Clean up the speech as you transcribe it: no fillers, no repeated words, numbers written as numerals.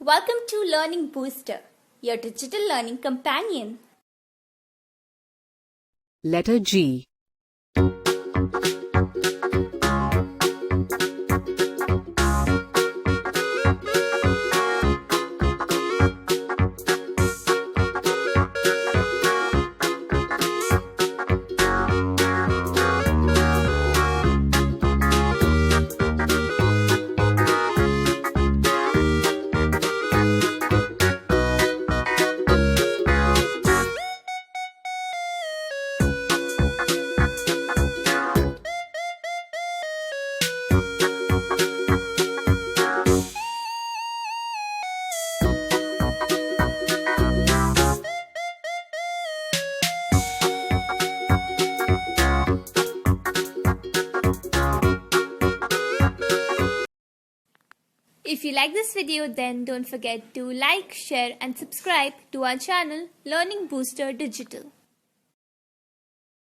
Welcome to Learning Booster, your digital learning companion. Letter G. If you like this video, then don't forget to like, share and subscribe to our channel Learning Booster Digital.